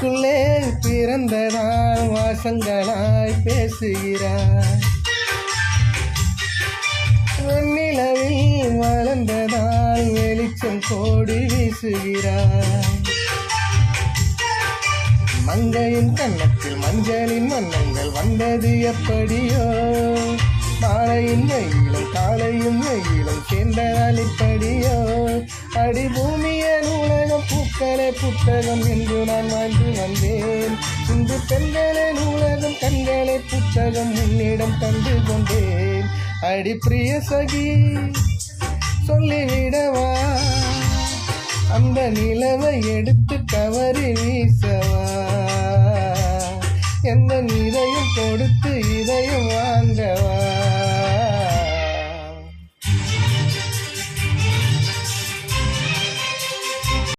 மண்ணுக்குள்ளே பிறந்ததால் வாசங்களாய் பேசுகிறார். வெண்ணிலவில் வளர்ந்ததால் வெளிச்சம் கோடி வீசுகிறார். மங்கையின் கன்னத்தில் மஞ்சளின் வண்ணங்கள் வந்தது எப்படியோ, மாலையின் வெயிலும் காலையும் வெயிலும் சேர்ந்ததால் இப்படியோ. அடி பூமிய நூலகம் பூக்களே புத்தகம் என்று நான் வாழ்ந்து வந்தேன். இன்று பெண்களே நூலகம் கண்களே புத்தகம் உன்னிடம் கண்டு கொண்டேன். அடி பிரிய சகி சொல்லிவிடவா, அந்த நிலவை எடுத்து கவரி வீசவா, எந்த இதயம் கொடுத்து இதயம் வாங்கவா.